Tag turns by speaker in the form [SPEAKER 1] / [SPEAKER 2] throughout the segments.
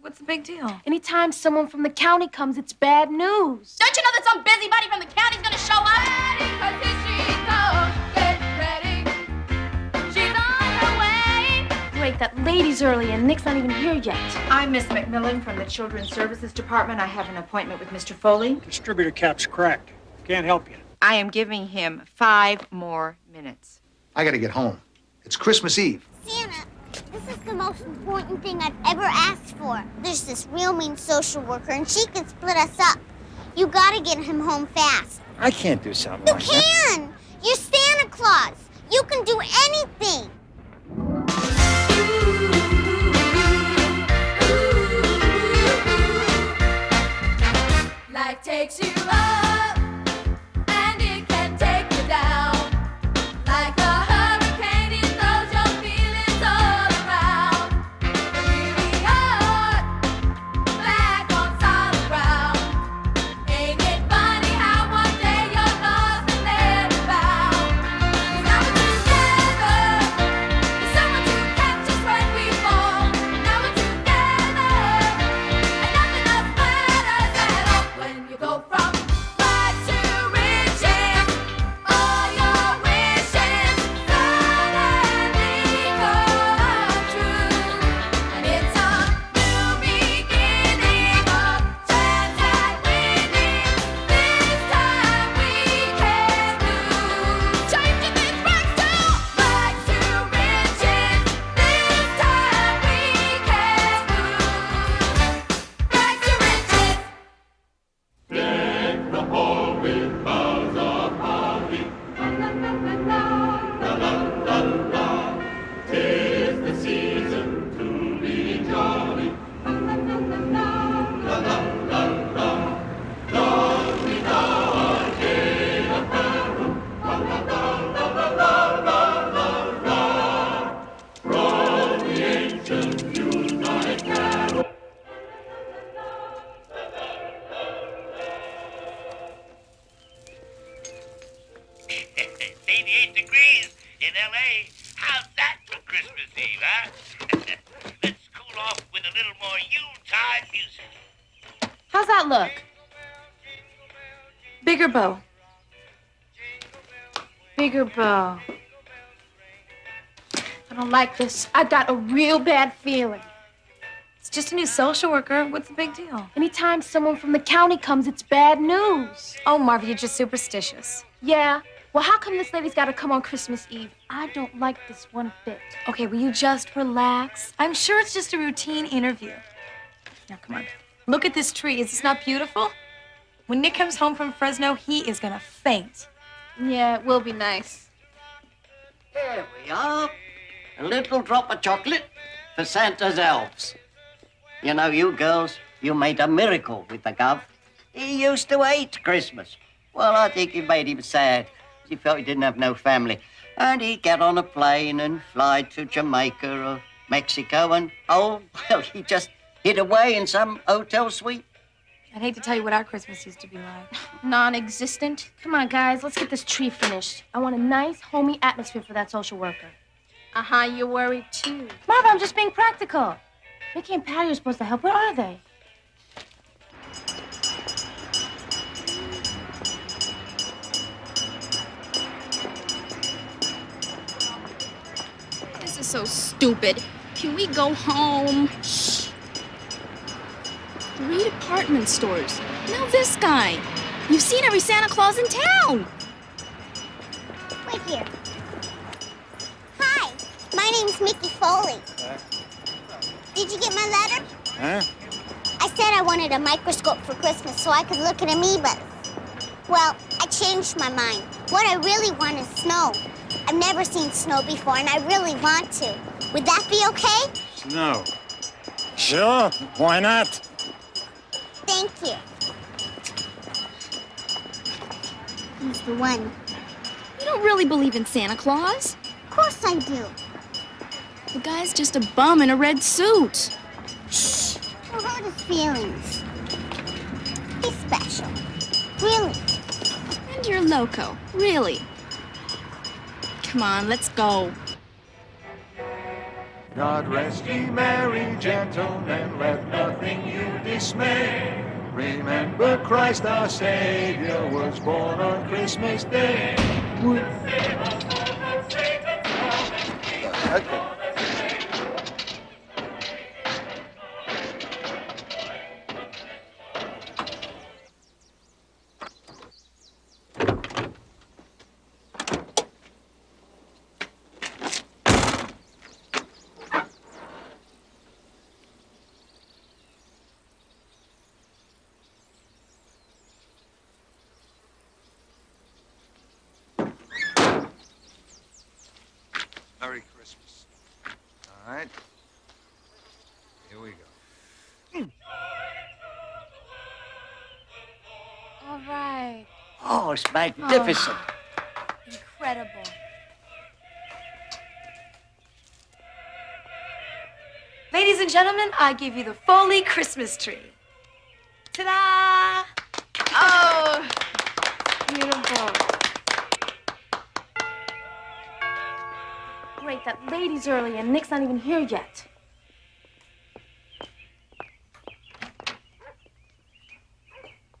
[SPEAKER 1] What's the big deal?
[SPEAKER 2] Anytime someone from the county comes, it's bad news.
[SPEAKER 3] Don't you know that some busybody from the county's gonna show up? Get ready. She's on her way.
[SPEAKER 2] Great, that lady's early and Nick's not even here yet.
[SPEAKER 4] I'm Miss McMillan from the Children's Services Department. I have an appointment with Mr. Foley.
[SPEAKER 5] Distributor cap's cracked. Can't help you.
[SPEAKER 4] I am giving him 5 more minutes.
[SPEAKER 6] I gotta get home. It's Christmas Eve.
[SPEAKER 7] Santa, this is the most important thing I've ever asked for. There's this real mean social worker, and she can split us up. You gotta get him home fast.
[SPEAKER 5] I can't do something
[SPEAKER 7] You
[SPEAKER 5] like that.
[SPEAKER 7] can! You're Santa Claus. You can do anything.
[SPEAKER 3] Life takes you up, and it can take you down. Like a hurricane, it throws your feelings all around. But here we are, back on solid ground. Ain't it funny how one day you're lost and then found? 'Cause now we're together, there's someone to catch us when we fall. Now we're together, and nothing else matters at all. When you go from rags to riches, all your wishes suddenly come true. And it's a new beginning, a chance at winning. This time we can't lose. Change this rags to riches. This time we can't lose. Rags to riches.
[SPEAKER 8] It's 88 degrees in L.A. How's that for Christmas Eve, huh? Let's cool off with a little more Yuletide music.
[SPEAKER 2] How's that look? Bigger bow. Bigger bow. I don't like this. I got a real bad feeling.
[SPEAKER 1] It's just a new social worker. What's the big deal?
[SPEAKER 2] Anytime someone from the county comes, it's bad news.
[SPEAKER 1] Oh, Marvin, you're just superstitious.
[SPEAKER 2] Yeah. Well, how come this lady's got to come on Christmas Eve? I don't like this one bit.
[SPEAKER 1] Okay, will you just relax? I'm sure it's just a routine interview. Now, come on. Look at this tree. Is this not beautiful? When Nick comes home from Fresno, he is gonna faint.
[SPEAKER 2] Yeah, it will be nice.
[SPEAKER 9] Here we are. A little drop of chocolate for Santa's elves. You know, you girls, you made a miracle with the Gov. He used to hate Christmas. Well, I think it made him sad. He felt he didn't have no family. And he'd get on a plane and fly to Jamaica or Mexico and, oh, well, he just hid away in some hotel suite.
[SPEAKER 1] I'd hate to tell you what our Christmas used to be like.
[SPEAKER 2] Non-existent. Come on, guys, let's get this tree finished. I want a nice, homey atmosphere for that social worker. Uh-huh, you're worried, too. Marva, I'm just being practical. Mickey and Patty are supposed to help. Where are they?
[SPEAKER 3] This is so stupid. Can we go home? Shh. 3 department stores. Now this guy. You've seen every Santa Claus in town.
[SPEAKER 7] Wait here. Hi, my name's Mickey Foley. Did you get my letter?
[SPEAKER 5] Huh?
[SPEAKER 7] I said I wanted a microscope for Christmas so I could look at amoebas. Well, I changed my mind. What I really want is snow. I've never seen snow before, and I really want to. Would that be okay?
[SPEAKER 5] Snow. Sure, why not?
[SPEAKER 7] Thank you. He's the one.
[SPEAKER 3] You don't really believe in Santa Claus?
[SPEAKER 7] Of course I do.
[SPEAKER 3] The guy's just a bum in a red suit.
[SPEAKER 7] Shh. Don't hurt his feelings. He's special. Really.
[SPEAKER 3] And you're loco. Really. Come on, let's go.
[SPEAKER 10] God rest ye merry gentlemen, let nothing
[SPEAKER 6] dismay. Remember Christ our Savior was born on Christmas Day. What the heck? Merry Christmas. All right. Here we go.
[SPEAKER 1] All right.
[SPEAKER 9] Oh, it's magnificent.
[SPEAKER 1] Incredible. Ladies and gentlemen, I give you the Foley Christmas tree. Ta-da!
[SPEAKER 2] Oh, beautiful. Great, that lady's early and Nick's not even here yet.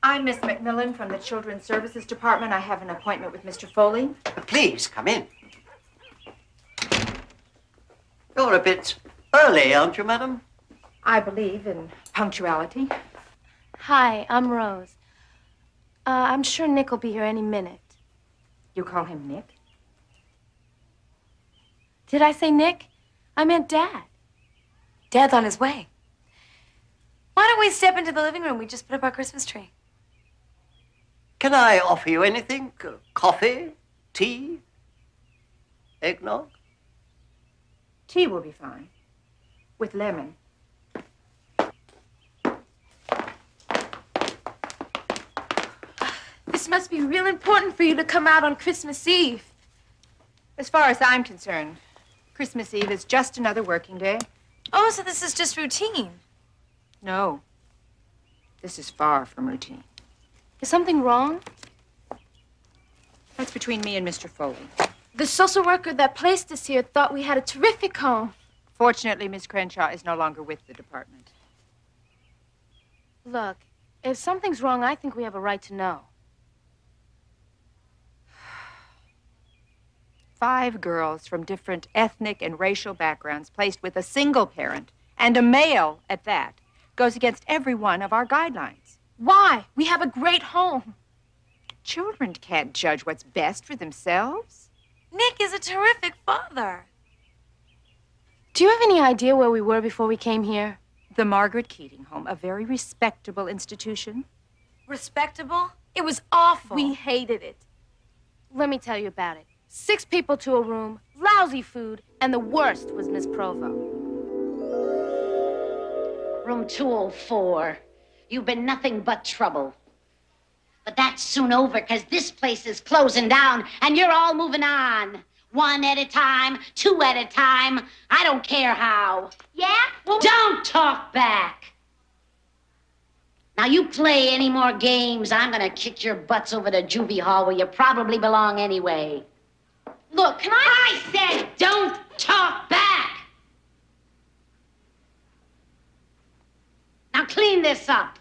[SPEAKER 4] I'm Miss McMillan from the Children's Services Department. I have an appointment with Mr. Foley.
[SPEAKER 9] Please, come in. You're a bit early, aren't you, madam?
[SPEAKER 4] I believe in punctuality.
[SPEAKER 2] Hi, I'm Rose. I'm sure Nick will be here any minute.
[SPEAKER 4] You call him Nick?
[SPEAKER 2] Did I say Nick? I meant Dad.
[SPEAKER 1] Dad's on his way. Why don't we step into the living room? We just put up our Christmas tree.
[SPEAKER 9] Can I offer you anything? Coffee? Tea? Eggnog?
[SPEAKER 4] Tea will be fine. With lemon.
[SPEAKER 2] This must be real important for you to come out on Christmas Eve.
[SPEAKER 4] As far as I'm concerned, Christmas Eve is just another working day.
[SPEAKER 1] Oh, so this is just routine.
[SPEAKER 4] No. This is far from routine.
[SPEAKER 2] Is something wrong?
[SPEAKER 4] That's between me and Mr. Foley.
[SPEAKER 2] The social worker that placed us here thought we had a terrific home.
[SPEAKER 4] Fortunately, Miss Crenshaw is no longer with the department.
[SPEAKER 2] Look, if something's wrong, I think we have a right to know.
[SPEAKER 4] 5 girls from different ethnic and racial backgrounds placed with a single parent, and a male at that, goes against every one of our guidelines.
[SPEAKER 2] Why? We have a great home.
[SPEAKER 4] Children can't judge what's best for themselves.
[SPEAKER 1] Nick is a terrific father.
[SPEAKER 2] Do you have any idea where we were before we came here?
[SPEAKER 4] The Margaret Keating Home, a very respectable institution.
[SPEAKER 1] Respectable? It was awful.
[SPEAKER 2] We hated it. Let me tell you about it. 6 people to a room, lousy food, and the worst was Miss Provo.
[SPEAKER 10] Room 204. You've been nothing but trouble. But that's soon over, because this place is closing down, and you're all moving on. 1 at a time, 2 at a time. I don't care how.
[SPEAKER 7] Yeah?
[SPEAKER 10] Well, don't talk back. Now, you play any more games, I'm gonna kick your butts over to juvie hall where you probably belong anyway.
[SPEAKER 2] Look, can
[SPEAKER 10] I said don't talk back. Now, clean this up.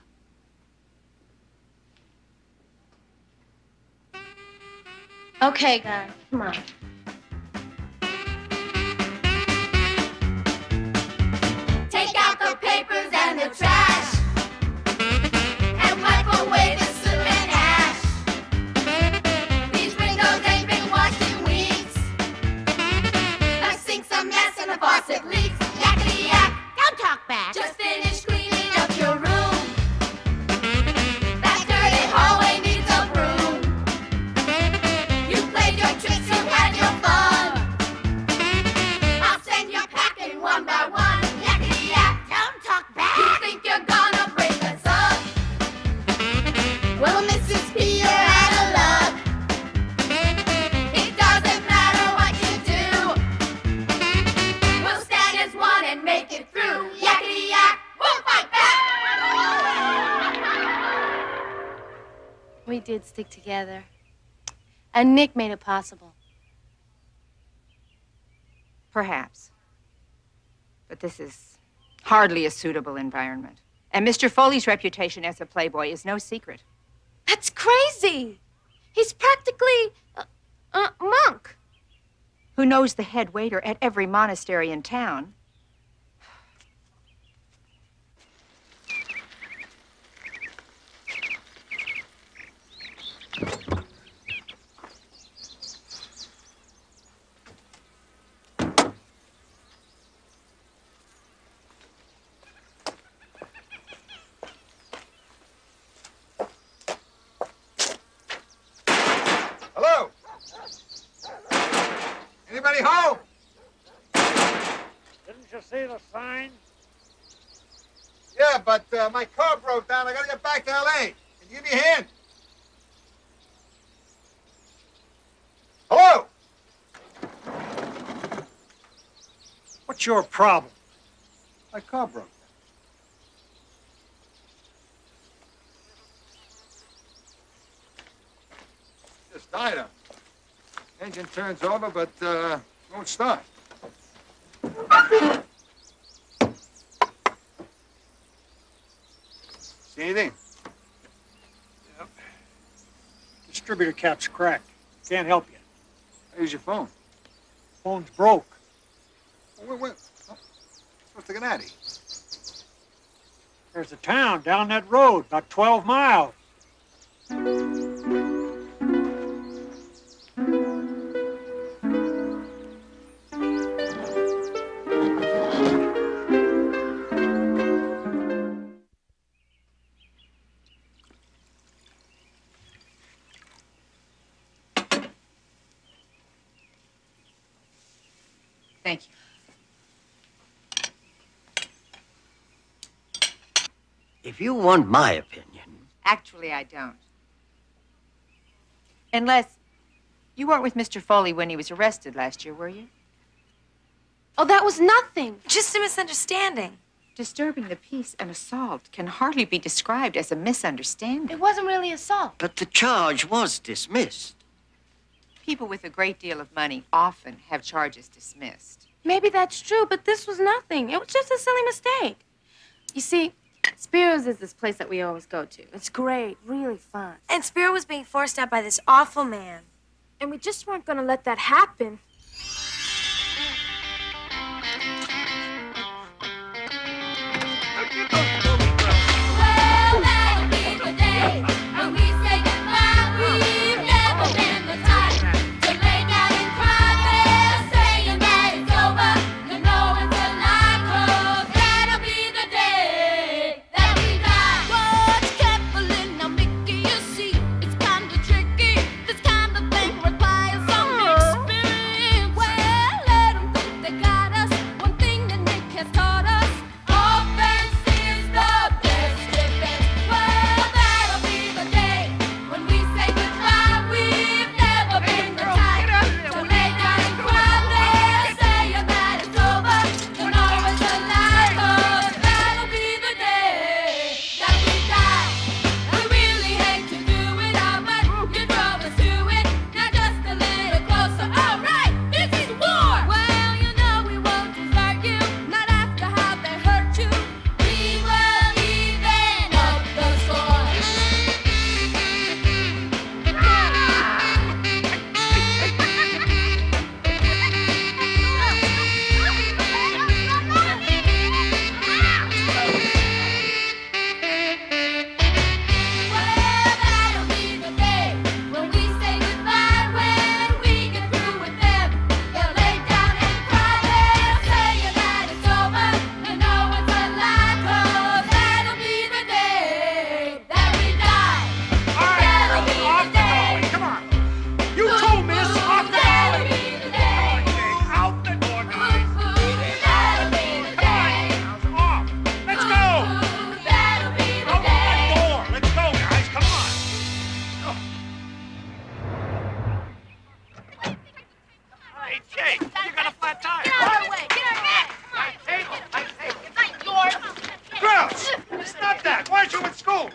[SPEAKER 2] Okay, guys, come on.
[SPEAKER 3] Take out the papers and the trash, and wipe away the soot and ash. These windows ain't been washed in weeks. The sink's a mess and the faucet leaks. Yakety yak,
[SPEAKER 7] Don't talk back.
[SPEAKER 3] just finished cleaning up your room. That dirty hallway needs a broom. You played your tricks, you had your fun. I'll send you packing one by one. Yakety yak.
[SPEAKER 7] Don't talk back.
[SPEAKER 3] You think you're gonna break us up? Well, Mrs. P, you're out of luck. It doesn't matter what you do. We'll stand as one and make it through. Yakety yak, we'll fight back.
[SPEAKER 2] We did stick together. And Nick made it possible.
[SPEAKER 4] Perhaps. But this is hardly a suitable environment. And Mr. Foley's reputation as a playboy is no secret.
[SPEAKER 2] That's crazy. He's practically a monk.
[SPEAKER 4] Who knows the head waiter at every monastery in town?
[SPEAKER 6] Hello? Anybody home?
[SPEAKER 5] Didn't you see the sign?
[SPEAKER 6] Yeah, but my car broke down. I gotta get back to L.A. Can you give me a hand? Hello?
[SPEAKER 5] What's your problem?
[SPEAKER 6] My car broke down. Just died on. Engine turns over, but won't start. See anything?
[SPEAKER 5] Yep. Distributor cap's cracked. Can't help you.
[SPEAKER 6] I use your phone.
[SPEAKER 5] Phone's broke.
[SPEAKER 6] Wait. Oh, what's the Gennady?
[SPEAKER 5] There's a town down that road, about 12 miles.
[SPEAKER 4] Thank you.
[SPEAKER 9] If you want my opinion,
[SPEAKER 4] Actually, I don't. Unless you weren't with Mr. Foley when he was arrested last year, were you?
[SPEAKER 2] Oh, that was nothing.
[SPEAKER 1] Just a misunderstanding.
[SPEAKER 4] Disturbing the peace and assault can hardly be described as a misunderstanding.
[SPEAKER 2] It wasn't really assault.
[SPEAKER 9] but the charge was dismissed.
[SPEAKER 4] People with a great deal of money often have charges dismissed.
[SPEAKER 2] Maybe that's true, but this was nothing. It was just a silly mistake. You see, Spiro's is this place that we always go to. It's great, really fun.
[SPEAKER 1] And Spiro was being forced out by this awful man.
[SPEAKER 2] And we just weren't going to let that happen.
[SPEAKER 3] Well, that'll be the day when we say goodbye. We've never been the type to lay down and cry there, saying that it's over. You know it's a lie, 'cause that'll be the day that we die. Watch carefully now, Mickey, you see, it's kind of tricky. This kind of thing requires some experience. Well, let 'em think they got us. One thing that Nick has taught us, offense is the best defense. Well, that'll be the day when we say goodbye. We've never been the type to lay down and cry there, saying that it's over. You know it's a lie, 'cause that'll be the day that we die. We really hate to do it all, but you drove us to it. Now just a little closer. All right, this is war. Well, you know we won't desert you, not after how they hurt you. We will even up the score. Well, that'll be the day when we say goodbye. When we get through with them, they'll lay down and cry there, saying that it's over. You know it's a lie, 'cause that'll be the day that we die. That'll be the day.
[SPEAKER 5] Come on. You too, miss. Off the
[SPEAKER 3] That'll
[SPEAKER 5] alley.
[SPEAKER 3] be the day.
[SPEAKER 5] Out the door, guys.
[SPEAKER 3] That'll be the day.
[SPEAKER 5] Off. Let's go.
[SPEAKER 3] That'll be the
[SPEAKER 5] Out the
[SPEAKER 3] day.
[SPEAKER 5] door. Let's go, guys. Come on. Hey, Jake, you got a flat tire.
[SPEAKER 2] Get out of the way. Get out of the way.
[SPEAKER 5] Girls, it's not that. Why aren't you in school?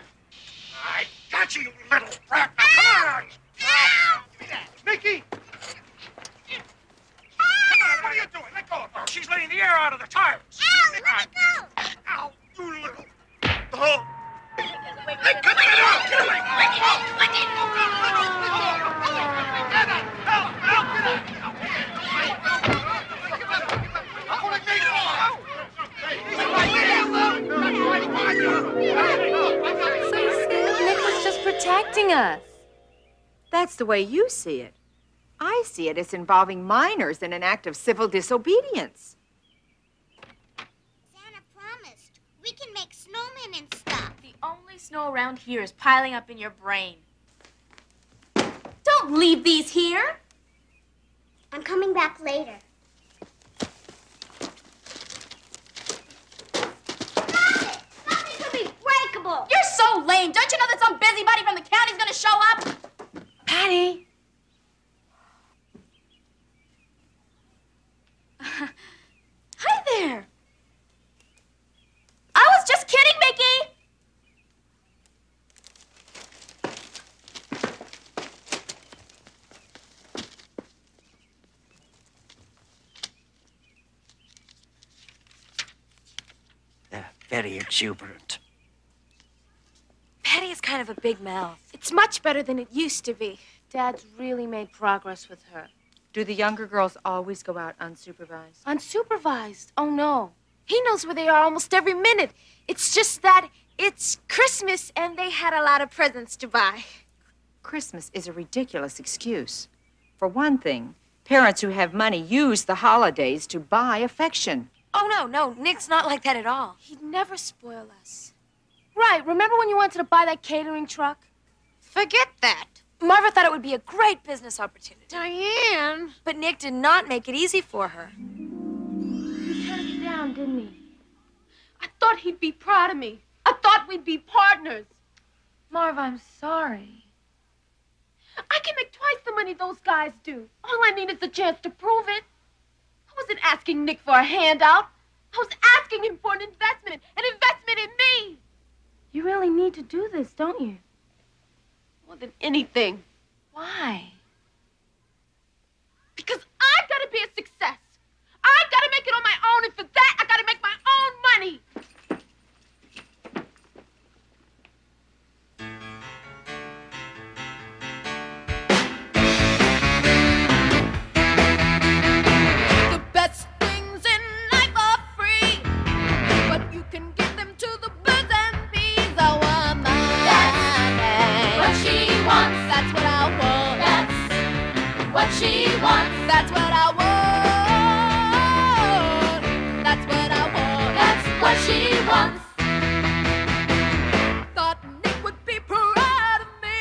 [SPEAKER 5] I got you, you little brat. Now, come on. Give me that. Mickey. Come on, what are you doing? Let go of her. She's letting the air out of the tires.
[SPEAKER 7] Ow, let me go.
[SPEAKER 5] Ow, you little...
[SPEAKER 2] So you see, Nick was just protecting us.
[SPEAKER 4] That's the way you see it. I see it as involving minors in an act of civil disobedience.
[SPEAKER 7] Santa promised. We can make snowmen and stuff.
[SPEAKER 2] The only snow around here is piling up in your brain. Don't leave these here.
[SPEAKER 7] I'm coming back later. Nothing could be breakable.
[SPEAKER 2] You're so lame. Don't you know that some busybody from the county's gonna show up? Patty. Hi there. I was just kidding, Mickey.
[SPEAKER 9] They're very exuberant.
[SPEAKER 1] Patty is kind of a big mouth.
[SPEAKER 2] It's much better than it used to be. Dad's really made progress with her.
[SPEAKER 4] Do the younger girls always go out unsupervised?
[SPEAKER 2] Unsupervised? Oh, no. He knows where they are almost every minute. It's just that it's Christmas and they had a lot of presents to buy.
[SPEAKER 4] Christmas is a ridiculous excuse. For one thing, parents who have money use the holidays to buy affection.
[SPEAKER 1] Oh, no, Nick's not like that at all.
[SPEAKER 2] He'd never spoil us. Right, remember when you wanted to buy that catering truck? Forget that.
[SPEAKER 1] Marva thought it would be a great business opportunity.
[SPEAKER 2] Diane.
[SPEAKER 1] But Nick did not make it easy for her.
[SPEAKER 2] He turned you down, didn't he? I thought he'd be proud of me. I thought we'd be partners.
[SPEAKER 1] Marva, I'm sorry.
[SPEAKER 2] I can make twice the money those guys do. All I need is a chance to prove it. I wasn't asking Nick for a handout. I was asking him for an investment in me. You really need to do this, don't you? More than anything.
[SPEAKER 1] Why?
[SPEAKER 2] Because I've got to be a success. I've got to make it on my own, and for that, I've got to make my own money.
[SPEAKER 3] The best things in life are free, but you can give them to the birds and bees. I want mine. That's what she wants. That's what I want. That's what she wants. That's what I want. That's what I want. That's what she wants. Thought Nick would be proud of me.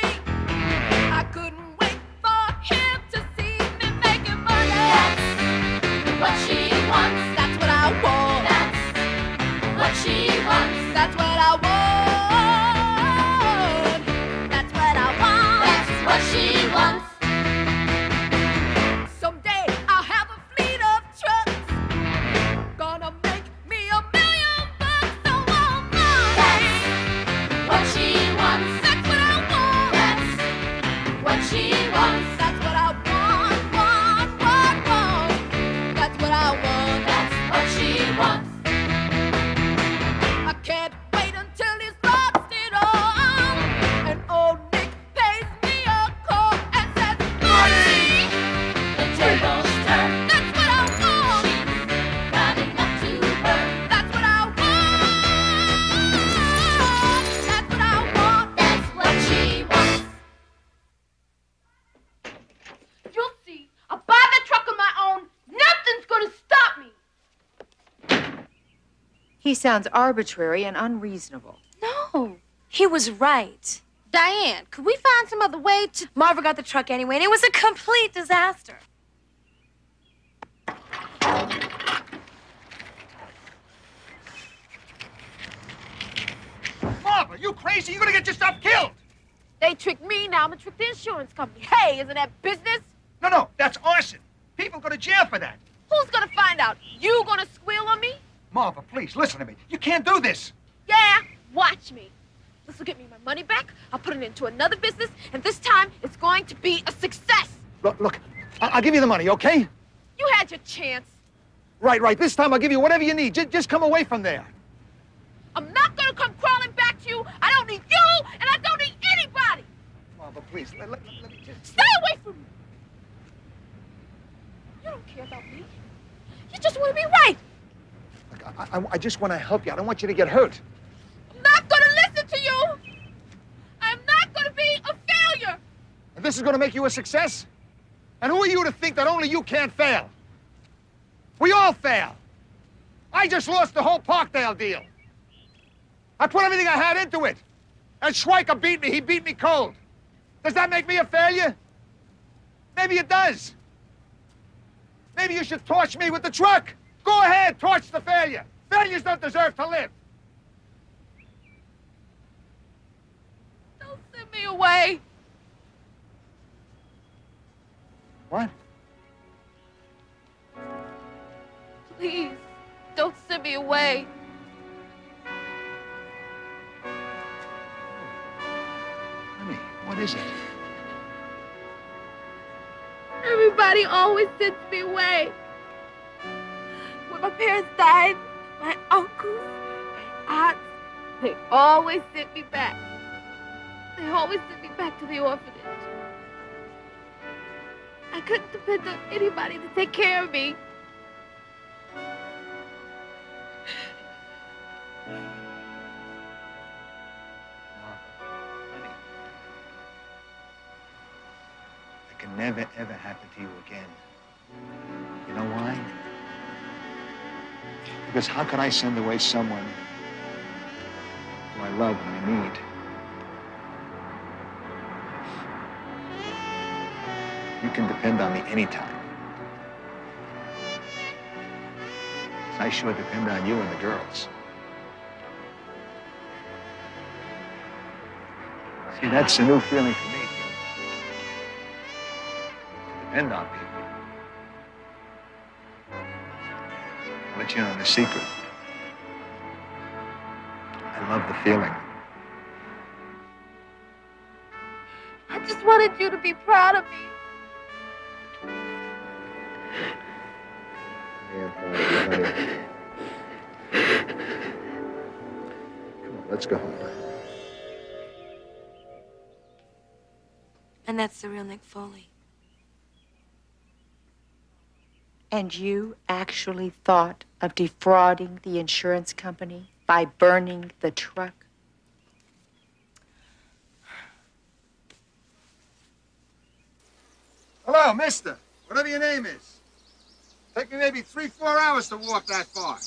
[SPEAKER 3] I couldn't wait for him to see me making money. That's what she wants. That's what I want. That's what she wants. That's what I want. That's what I want. That's what she wants. Someday I'll have a fleet of trucks. Gonna make me $1 million. So all mine. That's what she wants. That's what I want. That's what she wants. That's what I want. That's what I want. That's what she wants. I can't wait until he's lost it all. And old Nick pays me a call and says, Marty, the tables turn. That's what I want. She's got enough to burn. That's what I want. That's what I want. That's what she wants.
[SPEAKER 2] You'll see. I'll buy the truck on my own. Nothing's gonna stop me.
[SPEAKER 4] He sounds arbitrary and unreasonable.
[SPEAKER 1] No, he was right.
[SPEAKER 2] Diane, could we find some other way to...
[SPEAKER 1] Marva got the truck anyway, and it was a complete disaster.
[SPEAKER 5] Marva, you crazy? You're gonna get yourself killed.
[SPEAKER 2] They tricked me, now I'm gonna trick the insurance company. Hey, isn't that business?
[SPEAKER 5] No, that's arson. People go to jail for that.
[SPEAKER 2] Who's gonna find out? You gonna squeal on me?
[SPEAKER 5] Marva, please, listen to me. You can't do this.
[SPEAKER 2] Yeah, watch me. This will get me my money back. I'll put it into another business, and this time it's going to be a success.
[SPEAKER 5] Look, I'll give you the money, okay?
[SPEAKER 2] You had your chance.
[SPEAKER 5] Right. This time I'll give you whatever you need. Just come away from there.
[SPEAKER 2] I'm not gonna come crawling back to you. I don't need you, and I don't need anybody.
[SPEAKER 5] Marva, please, let me just...
[SPEAKER 2] Stay away from me. You don't care about me. You just want to be right.
[SPEAKER 5] Look, I just want to help you. I don't want you to get hurt.
[SPEAKER 2] I'm not gonna
[SPEAKER 5] And this is going to make you a success? And who are you to think that only you can't fail? We all fail. I just lost the whole Parkdale deal. I put everything I had into it. And Schweiker beat me. He beat me cold. Does that make me a failure? Maybe it does. Maybe you should torch me with the truck. Go ahead, torch the failure. Failures don't deserve to live.
[SPEAKER 2] Don't send me away.
[SPEAKER 5] What?
[SPEAKER 2] Please, don't send me away.
[SPEAKER 5] Honey, what is it?
[SPEAKER 2] Everybody always sends me away. When my parents died, my uncles and aunts, they always sent me back. They always sent me back to the orphanage. I couldn't depend on anybody to take care of me.
[SPEAKER 5] Honey. That can never, ever happen to you again. You know why? Because how could I send away someone who I love and I need? You can depend on me anytime. I sure depend on you and the girls. See, that's a new feeling for me. To depend on people. I'll let you know the secret. I love the feeling.
[SPEAKER 2] I just wanted you to be proud of me.
[SPEAKER 5] Come on, let's go home.
[SPEAKER 1] And that's the real Nick Foley.
[SPEAKER 4] And you actually thought of defrauding the insurance company by burning the truck?
[SPEAKER 5] Hello, mister. Whatever your name is. Take me maybe 3-4 hours to walk that far.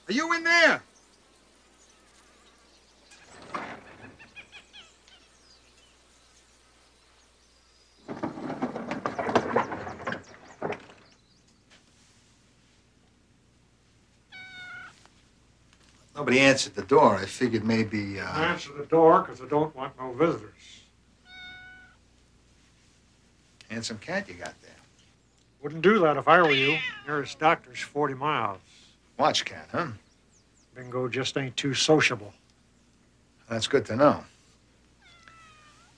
[SPEAKER 5] Are you in there? Nobody answered the door. I figured maybe,
[SPEAKER 11] Answer the door, because I don't want no visitors.
[SPEAKER 5] Handsome cat you got there.
[SPEAKER 11] Wouldn't do that if I were you. Nearest doctor's 40 miles.
[SPEAKER 5] Watch cat, huh?
[SPEAKER 11] Bingo just ain't too sociable.
[SPEAKER 5] That's good to know.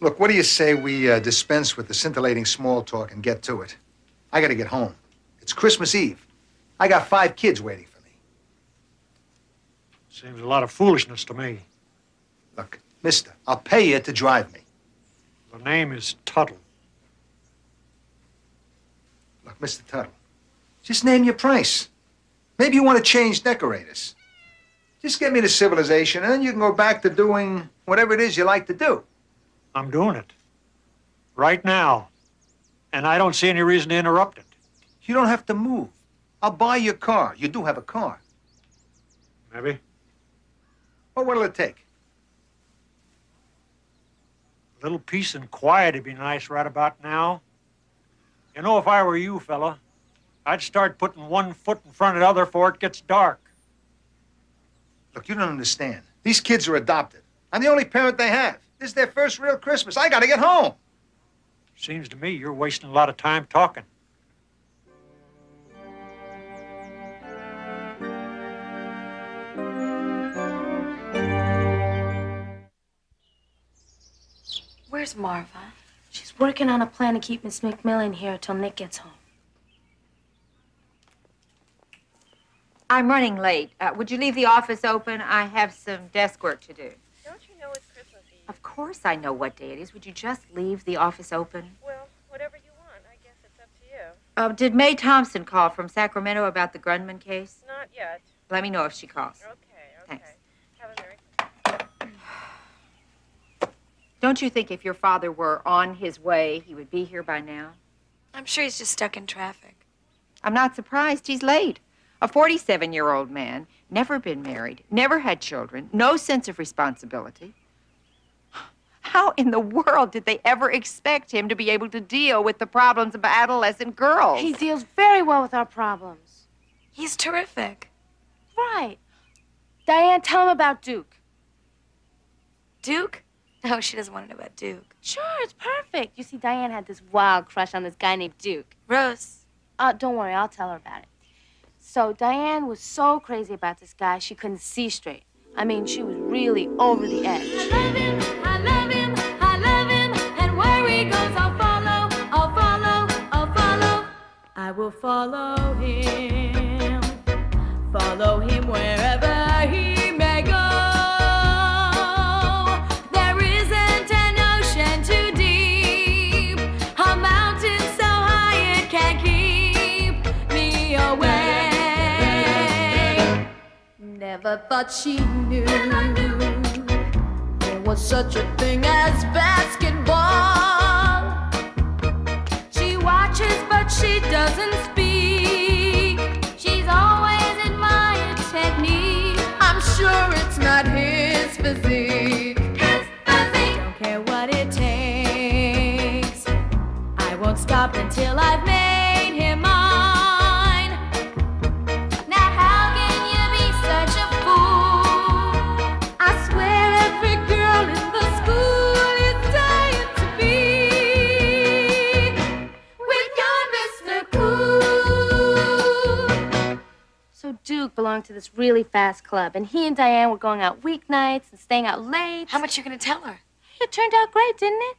[SPEAKER 5] Look, what do you say we dispense with the scintillating small talk and get to it? I gotta get home. It's Christmas Eve. I got 5 kids waiting for me.
[SPEAKER 11] Seems a lot of foolishness to me.
[SPEAKER 5] Look, mister, I'll pay you to drive me.
[SPEAKER 11] The name is Tuttle.
[SPEAKER 5] Look, Mr. Tuttle, just name your price. Maybe you want to change decorators. Just get me to civilization, and then you can go back to doing whatever it is you like to do.
[SPEAKER 11] I'm doing it. Right now. And I don't see any reason to interrupt it.
[SPEAKER 5] You don't have to move. I'll buy your car. You do have a car.
[SPEAKER 11] Maybe.
[SPEAKER 5] Well, what'll it take?
[SPEAKER 11] A little peace and quiet would be nice right about now. You know, if I were you, fella, I'd start putting one foot in front of the other before it gets dark.
[SPEAKER 5] Look, you don't understand. These kids are adopted. I'm the only parent they have. This is their first real Christmas. I gotta get home.
[SPEAKER 11] Seems to me you're wasting a lot of time talking.
[SPEAKER 1] Where's Marva?
[SPEAKER 2] She's working on a plan to keep Miss McMillan here till Nick gets home.
[SPEAKER 4] I'm running late. Would you leave the office open? I have some desk work to do.
[SPEAKER 12] Don't you know it's Christmas Eve?
[SPEAKER 4] Of course I know what day it is. Would you just leave the office open?
[SPEAKER 12] Well, whatever you want. I guess it's up to you.
[SPEAKER 4] Did Mae Thompson call from Sacramento about the Grundman case?
[SPEAKER 12] Not yet.
[SPEAKER 4] Let me know if she calls.
[SPEAKER 12] Okay.
[SPEAKER 4] Thanks.
[SPEAKER 12] Have a Merry Christmas.
[SPEAKER 4] Don't you think if your father were on his way, he would be here by now?
[SPEAKER 1] I'm sure he's just stuck in traffic.
[SPEAKER 4] I'm not surprised. He's late. A 47-year-old man, never been married, never had children, no sense of responsibility. How in the world did they ever expect him to be able to deal with the problems of adolescent girls?
[SPEAKER 2] He deals very well with our problems.
[SPEAKER 1] He's terrific.
[SPEAKER 2] Right. Diane, tell him about Duke.
[SPEAKER 1] Duke? No, she doesn't want to know about Duke.
[SPEAKER 2] Sure, it's perfect. You see, Diane had this wild crush on this guy named Duke.
[SPEAKER 1] Rose.
[SPEAKER 2] Don't worry, I'll tell her about it. So Diane was so crazy about this guy, she couldn't see straight. I mean, she was really over the edge.
[SPEAKER 3] I love him, I love him, I love him, and where he goes, I'll follow, I'll follow, I'll follow. I will follow him wherever he may go. There isn't an ocean too deep, a mountain so high it can't keep me away. Never thought she knew there was such a thing as basketball. She watches, but she doesn't speak. She's always admired technique. I'm sure it's not his physique. His physique. Don't care what it takes. I won't stop until I've made him mine. Now how can you be such a fool? I swear every girl in the school is dying to be with your Mr. Cool.
[SPEAKER 2] So Duke belonged to this really fast club, and he and Diane were going out weeknights and staying out late.
[SPEAKER 1] How much you gonna tell her?
[SPEAKER 2] It turned out great, didn't it?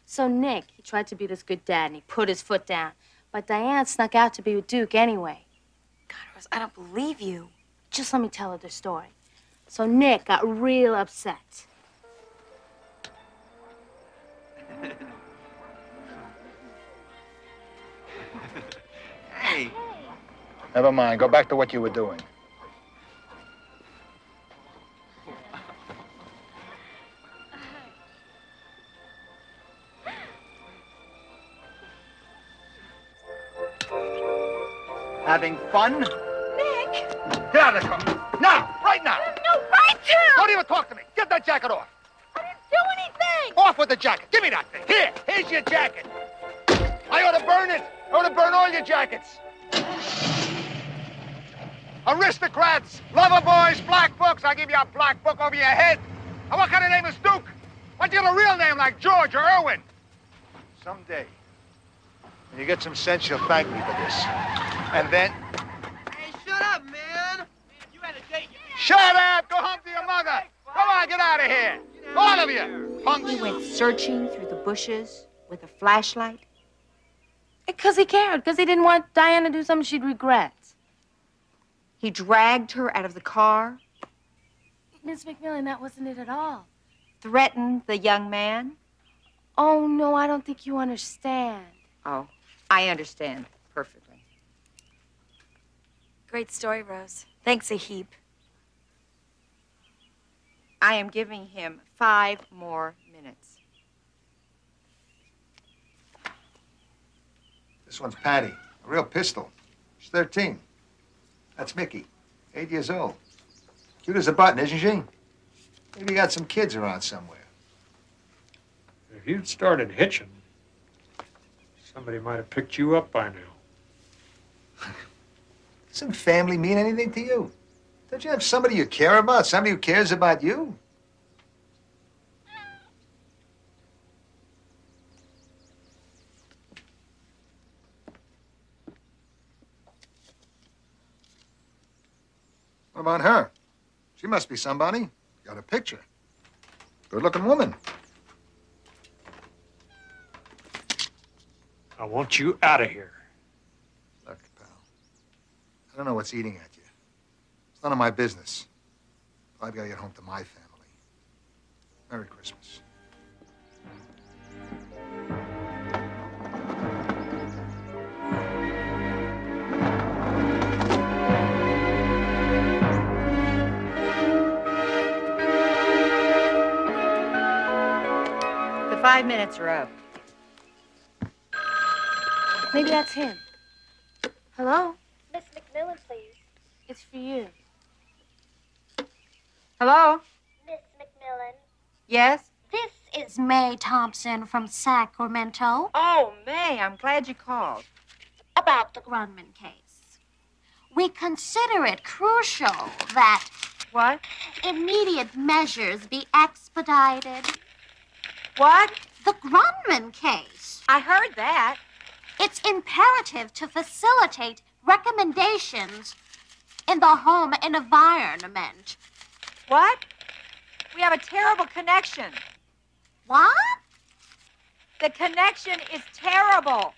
[SPEAKER 2] So Nick, he tried to be this good dad, and he put his foot down. But Diane snuck out to be with Duke anyway.
[SPEAKER 1] God, Rose, I don't believe you.
[SPEAKER 2] Just let me tell her the story. So Nick got real upset.
[SPEAKER 6] Hey.
[SPEAKER 5] Never mind. Go back to what you were doing. Having fun?
[SPEAKER 3] Nick!
[SPEAKER 5] Get out of the car. Now! Right now!
[SPEAKER 3] No right to!
[SPEAKER 5] Don't even talk to me. Get that jacket off.
[SPEAKER 3] I didn't do anything!
[SPEAKER 5] Off with the jacket. Give me that thing. Here's your jacket. I ought to burn it. I ought to burn all your jackets. Aristocrats, lover boys, black books. I'll give you a black book over your head. And what kind of name is Duke? Why don't you get a real name like George or Irwin? Someday, when you get some sense, you'll thank me for this. And then...
[SPEAKER 13] Hey, shut up, man! You had a date.
[SPEAKER 5] Shut up! Go home to your mother! Come on, get out of here! All of you! Punks!
[SPEAKER 4] He went searching through the bushes with a flashlight.
[SPEAKER 2] Because he cared, because he didn't want Diane to do something she'd regret.
[SPEAKER 4] He dragged her out of the car,
[SPEAKER 2] Miss McMillan, that wasn't it at all.
[SPEAKER 4] threatened the young man.
[SPEAKER 2] Oh, no, I don't think you understand.
[SPEAKER 4] Oh, I understand perfectly.
[SPEAKER 1] Great story, Rose. Thanks a heap.
[SPEAKER 4] I am giving him 5 more minutes.
[SPEAKER 5] This one's Patty, a real pistol. She's 13. That's Mickey, 8 years old. Cute as a button, isn't she? Maybe you got some kids around somewhere.
[SPEAKER 11] If you'd started hitching, somebody might have picked you up by now.
[SPEAKER 5] Doesn't family mean anything to you? Don't you have somebody you care about, somebody who cares about you? What about her? She must be somebody. Got a picture. Good-looking woman.
[SPEAKER 11] I want you out of here.
[SPEAKER 5] Look, pal, I don't know what's eating at you. It's none of my business. I've got to get home to my family. Merry Christmas.
[SPEAKER 4] 5 minutes are up.
[SPEAKER 2] Maybe that's him. Hello?
[SPEAKER 12] Miss McMillan, please.
[SPEAKER 2] It's for you.
[SPEAKER 4] Hello?
[SPEAKER 12] Miss McMillan.
[SPEAKER 4] Yes?
[SPEAKER 7] This is May Thompson from Sacramento.
[SPEAKER 4] Oh, May, I'm glad you called.
[SPEAKER 7] About the Grunman case. We consider it crucial that
[SPEAKER 4] What?
[SPEAKER 7] immediate measures be expedited.
[SPEAKER 4] What?
[SPEAKER 7] The Grunman case.
[SPEAKER 4] I heard that.
[SPEAKER 7] It's imperative to facilitate recommendations in the home environment.
[SPEAKER 4] What? We have a terrible connection.
[SPEAKER 7] What?
[SPEAKER 4] The connection is terrible.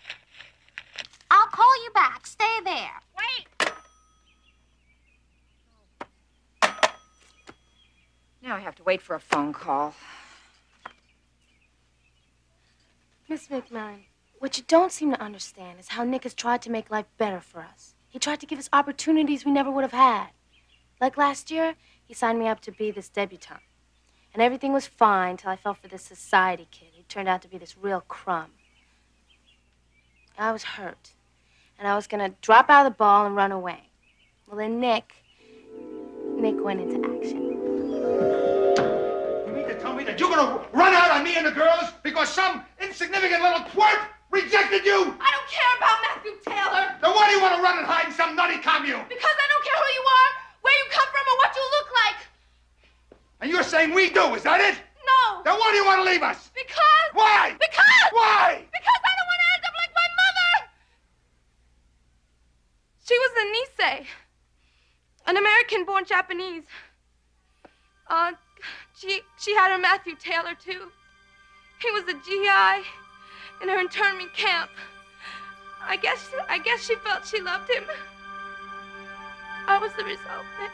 [SPEAKER 7] I'll call you back. Stay there.
[SPEAKER 4] Wait. Now I have to wait for a phone call.
[SPEAKER 2] Miss McMillan, what you don't seem to understand is how Nick has tried to make life better for us. He tried to give us opportunities we never would have had. Like last year, he signed me up to be this debutante. And everything was fine till I fell for this society kid who turned out to be this real crumb. I was hurt. And I was gonna drop out of the ball and run away. Well, then Nick went into action.
[SPEAKER 5] You mean to tell me that you're gonna run out on me and the girls because some insignificant little twerp rejected you?
[SPEAKER 12] I don't care about Matthew Taylor.
[SPEAKER 5] Then why do you want to run and hide in some nutty commune?
[SPEAKER 12] Because I don't care who you are, where you come from, or what you look like.
[SPEAKER 5] And you're saying we do, is that it?
[SPEAKER 12] No.
[SPEAKER 5] Then why do you want to leave us?
[SPEAKER 12] Because.
[SPEAKER 5] Why?
[SPEAKER 12] Because.
[SPEAKER 5] Why?
[SPEAKER 12] Because I don't want to end up like my mother. She was a Nisei, an American-born Japanese. She had her Matthew Taylor too. He was a GI in her internment camp. I guess she felt she loved him. I was the result, Nick.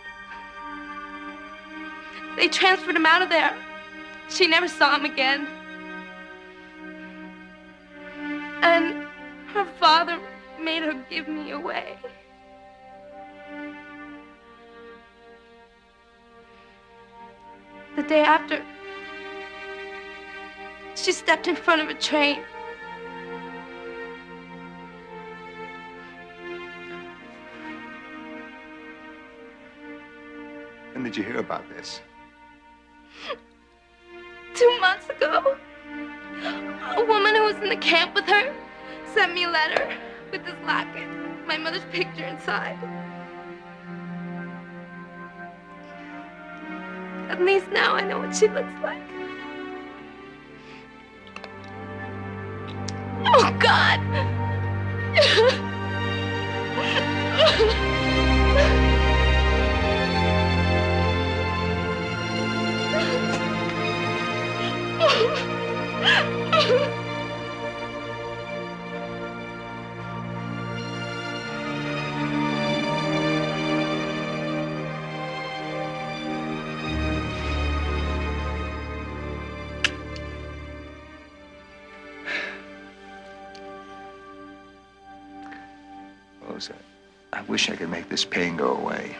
[SPEAKER 12] They transferred him out of there. She never saw him again. And her father made her give me away. The day after, she stepped in front of a train.
[SPEAKER 6] When did you hear about this?
[SPEAKER 12] 2 months ago, a woman who was in the camp with her sent me a letter with this locket, my mother's picture inside. At least now I know what she looks like. Oh, God!
[SPEAKER 6] Rosa, I wish I could make this pain go away.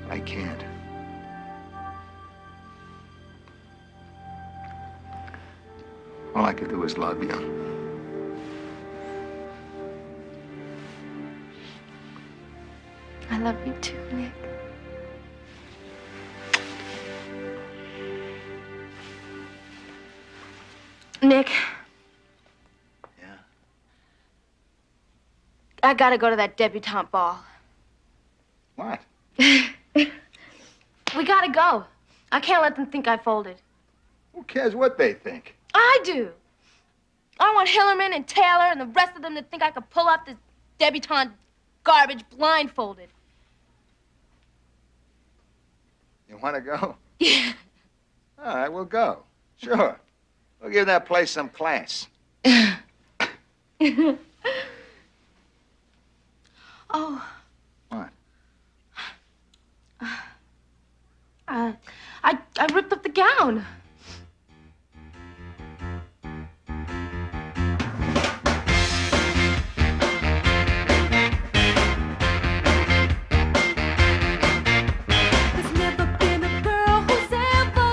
[SPEAKER 6] I can't. All I could do is love you.
[SPEAKER 12] I love you too, Nick. Nick.
[SPEAKER 6] Yeah?
[SPEAKER 2] I gotta go to that debutante ball.
[SPEAKER 6] What?
[SPEAKER 2] We gotta go. I can't let them think I folded.
[SPEAKER 6] Who cares what they think?
[SPEAKER 2] I do. I want Hillerman and Taylor and the rest of them to think I could pull off this debutante garbage blindfolded.
[SPEAKER 6] You want to go?
[SPEAKER 2] Yeah.
[SPEAKER 6] All right, we'll go. Sure. We'll give that place some class.
[SPEAKER 2] Oh.
[SPEAKER 6] What?
[SPEAKER 2] I ripped up the gown.
[SPEAKER 3] There's never been a girl who's ever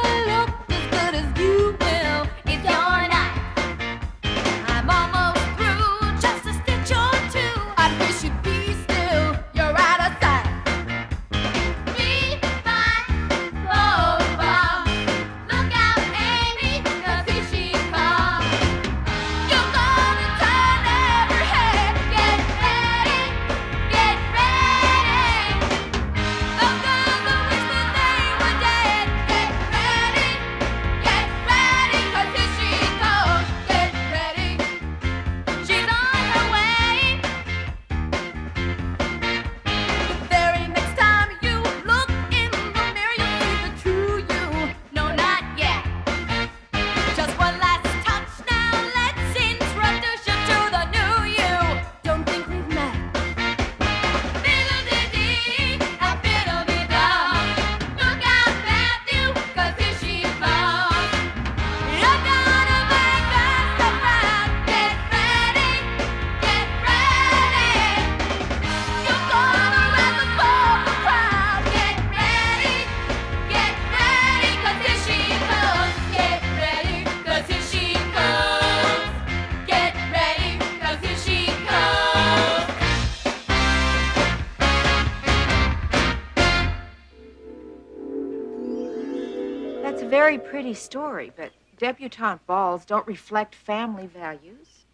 [SPEAKER 4] a very pretty story, but debutante balls don't reflect family values.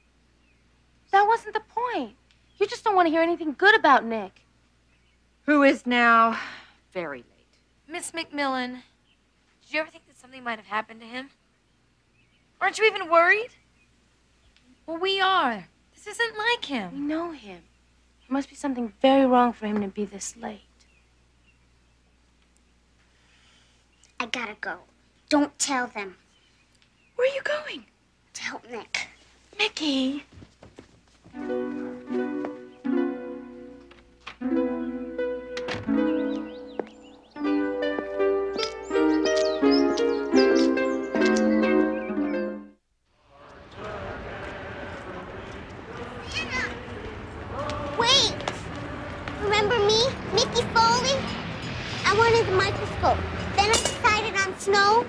[SPEAKER 2] That wasn't the point. You just don't want to hear anything good about Nick.
[SPEAKER 4] Who is now very late.
[SPEAKER 1] Miss McMillan, did you ever think that something might have happened to him? Aren't you even worried? Well, we are. This isn't like
[SPEAKER 2] We
[SPEAKER 1] him.
[SPEAKER 2] know him. There must be something very wrong for him to be this late.
[SPEAKER 7] I gotta go. Don't tell them.
[SPEAKER 2] Where are you going?
[SPEAKER 7] To help Nick.
[SPEAKER 2] Mickey.
[SPEAKER 7] Wait! Remember me, Mickey Foley? I wanted the microscope. Then I decided on snow,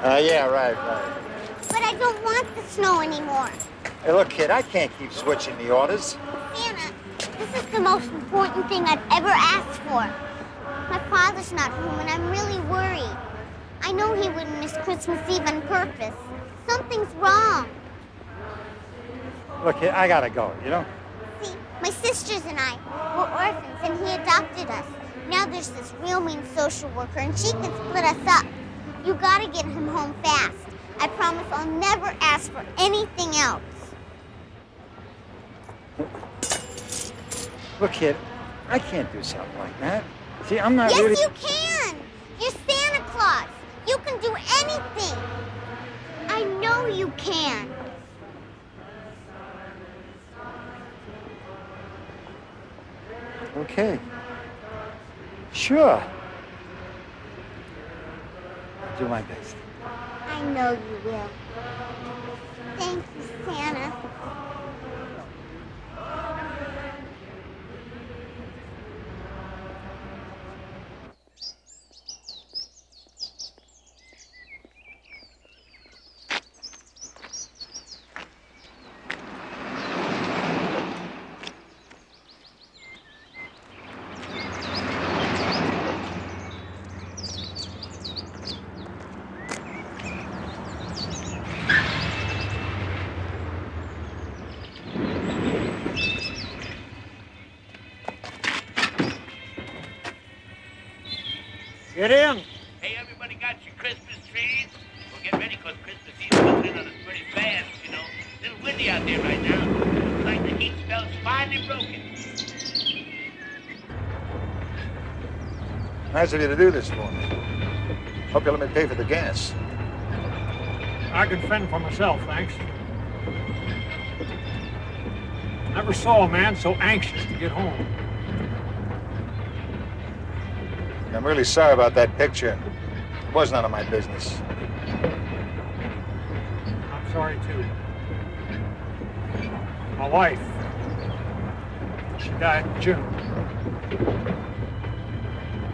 [SPEAKER 5] Yeah, right.
[SPEAKER 7] but I don't want the snow anymore.
[SPEAKER 5] Hey, look, kid, I can't keep switching the orders.
[SPEAKER 7] Santa, this is the most important thing I've ever asked for. My father's not home, and I'm really worried. I know he wouldn't miss Christmas Eve on purpose. Something's wrong.
[SPEAKER 5] Look, kid, I gotta go, you know?
[SPEAKER 7] See, my sisters and I were orphans, and he adopted us. Now there's this real mean social worker, and she can split us up. You gotta get him home fast. I promise I'll never ask for anything else.
[SPEAKER 5] Look, kid, I can't do something like that. See, I'm not
[SPEAKER 7] Yes,
[SPEAKER 5] really...
[SPEAKER 7] you can! You're Santa Claus. You can do anything. I know you can.
[SPEAKER 5] Okay. Sure. I'll do my best.
[SPEAKER 7] I know you will. Thank you, Santa.
[SPEAKER 11] Get in.
[SPEAKER 8] Hey, everybody got your Christmas trees? Well, get ready, because Christmas Eve comes in on us pretty fast, you know. A little windy out there right now. Looks like the heat spell's finally broken.
[SPEAKER 5] Nice of you to do this for me. Hope you'll let me pay for the gas.
[SPEAKER 11] I can fend for myself, thanks. Never saw a man so anxious to get home.
[SPEAKER 5] I'm really sorry about that picture. It was none of my business.
[SPEAKER 11] I'm sorry, too. My wife, she died in June.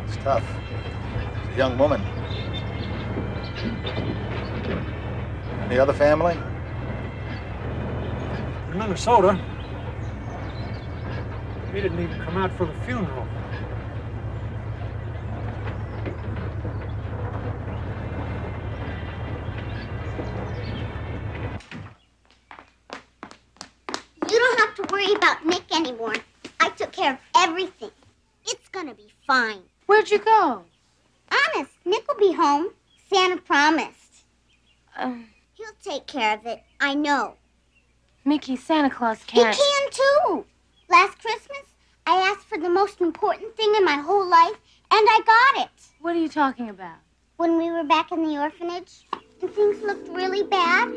[SPEAKER 5] It's tough. She's a young woman. And the other family?
[SPEAKER 11] In Minnesota, he didn't even come out for the funeral.
[SPEAKER 7] You don't have to worry about Nick anymore. I took care of everything. It's gonna be fine.
[SPEAKER 2] Where'd you go?
[SPEAKER 7] Honest, Nick will be home. Santa promised. He'll take care of it. I know.
[SPEAKER 2] Mickey, Santa Claus
[SPEAKER 7] He
[SPEAKER 2] can't.
[SPEAKER 7] can too. Last Christmas, I asked for the most important thing in my whole life, and I got it.
[SPEAKER 2] What are you talking about?
[SPEAKER 7] When we were back in the orphanage, and things looked really bad.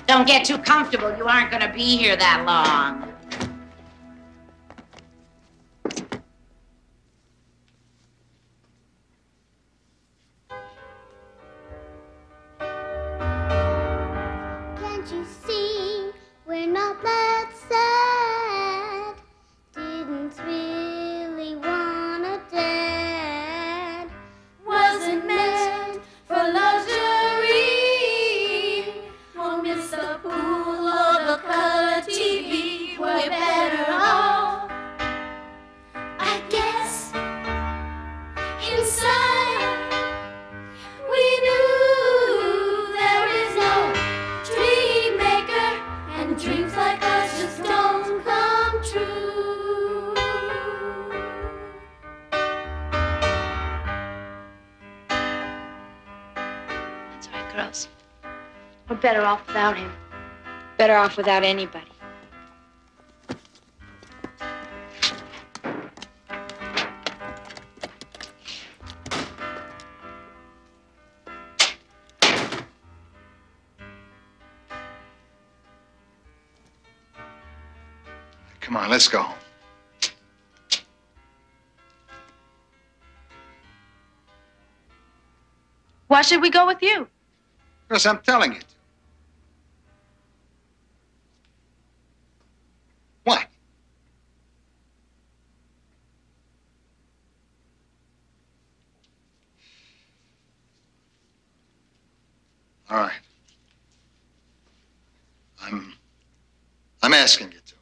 [SPEAKER 10] Don't get too comfortable. You aren't going to be here that long.
[SPEAKER 7] Can't you see we're not that sad? Didn't really want a dad. Wasn't meant
[SPEAKER 2] We're better off without him.
[SPEAKER 4] Better off without anybody.
[SPEAKER 5] Come on, let's go.
[SPEAKER 2] Why should we go with you?
[SPEAKER 5] Because I'm telling you to. What? All right. I'm asking you to.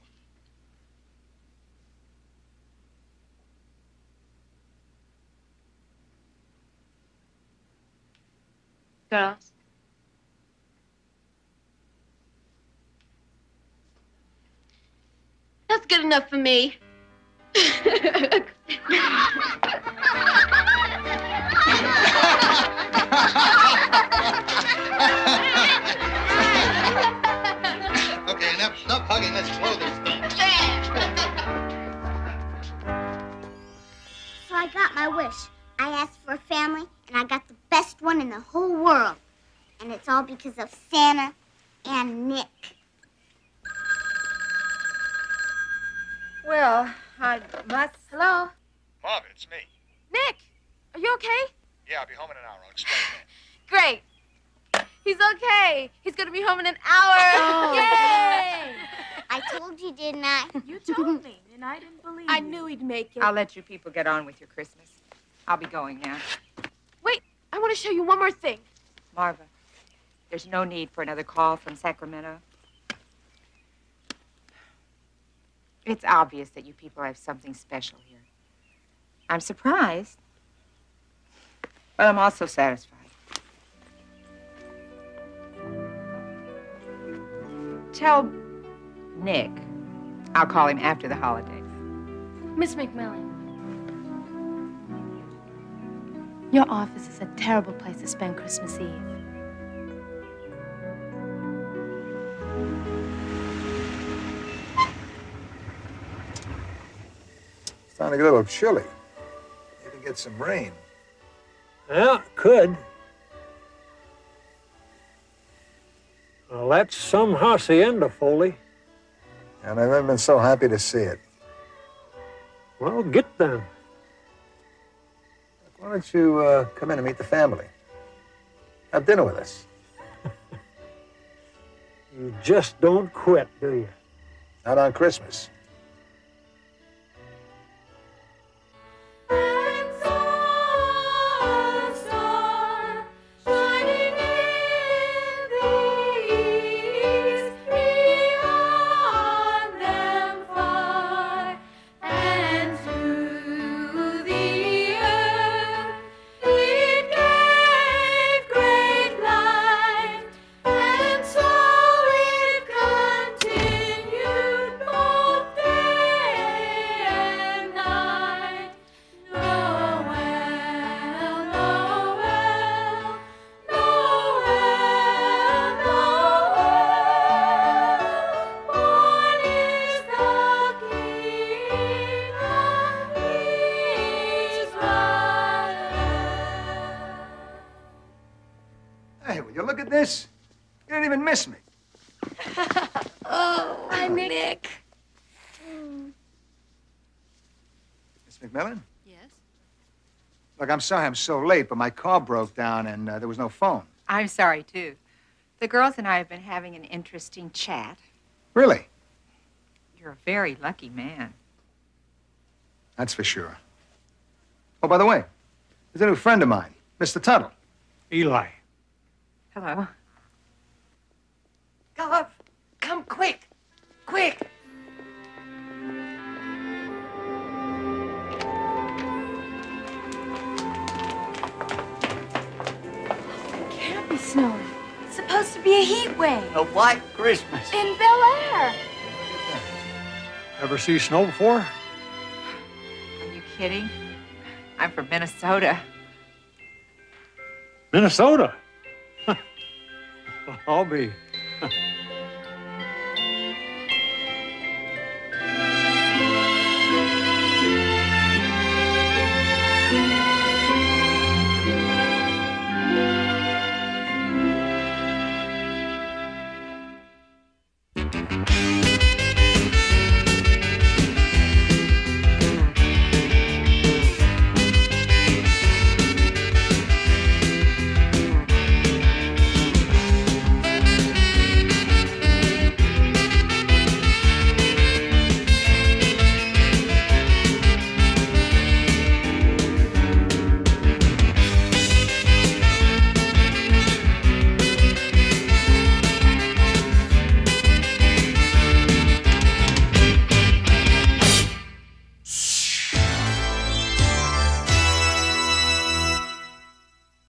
[SPEAKER 2] Girls. That's good enough for me.
[SPEAKER 5] Okay, enough hugging. Let's blow this thing.
[SPEAKER 7] So I got my wish. I asked for a family, and I got the best one in the whole world. And it's all because of Santa and Nick.
[SPEAKER 4] Well, I must...
[SPEAKER 2] Hello?
[SPEAKER 5] Marvin, it's me.
[SPEAKER 2] Nick, are you okay?
[SPEAKER 5] Yeah, I'll be home in an hour. I'll explain then.
[SPEAKER 2] Great. He's okay. He's gonna be home in an hour.
[SPEAKER 7] Oh.
[SPEAKER 2] Yay!
[SPEAKER 7] I told you, didn't I?
[SPEAKER 12] You told me, and I didn't believe
[SPEAKER 2] I
[SPEAKER 12] you.
[SPEAKER 2] knew he'd make it.
[SPEAKER 4] I'll let you people get on with your Christmas. I'll be going now.
[SPEAKER 2] Wait, I want to show you one more thing.
[SPEAKER 4] Marva, there's no need for another call from Sacramento. It's obvious that you people have something special here. I'm surprised, but I'm also satisfied. Tell Nick I'll call him after the holidays.
[SPEAKER 2] Miss McMillan, your office is a terrible place to spend Christmas Eve.
[SPEAKER 5] It's starting to get a little chilly. Maybe get some rain.
[SPEAKER 11] Yeah, could. Well, that's some hacienda, Foley.
[SPEAKER 5] And I've never been so happy to see it.
[SPEAKER 11] Well, get them.
[SPEAKER 5] Why don't you come in and meet the family? Have dinner with us.
[SPEAKER 11] You just don't quit, do you?
[SPEAKER 5] Not on Christmas. Hey, will you look at this? You didn't even miss me.
[SPEAKER 1] Oh, hi, Nick.
[SPEAKER 5] Miss McMillan?
[SPEAKER 10] Yes?
[SPEAKER 5] Look, I'm sorry I'm so late, but my car broke down and there was no phone.
[SPEAKER 4] I'm sorry, too. The girls and I have been having an interesting chat.
[SPEAKER 5] Really?
[SPEAKER 4] You're a very lucky man.
[SPEAKER 5] That's for sure. Oh, by the way, there's a new friend of mine, Mr. Tuttle.
[SPEAKER 11] Eli.
[SPEAKER 4] Hello. Gov, come quick. Quick.
[SPEAKER 1] It can't be snowing. It's supposed to be a heat wave.
[SPEAKER 9] A white Christmas.
[SPEAKER 1] In Bel Air.
[SPEAKER 11] Ever see snow before?
[SPEAKER 4] Are you kidding? I'm from Minnesota.
[SPEAKER 11] Minnesota. I'll be.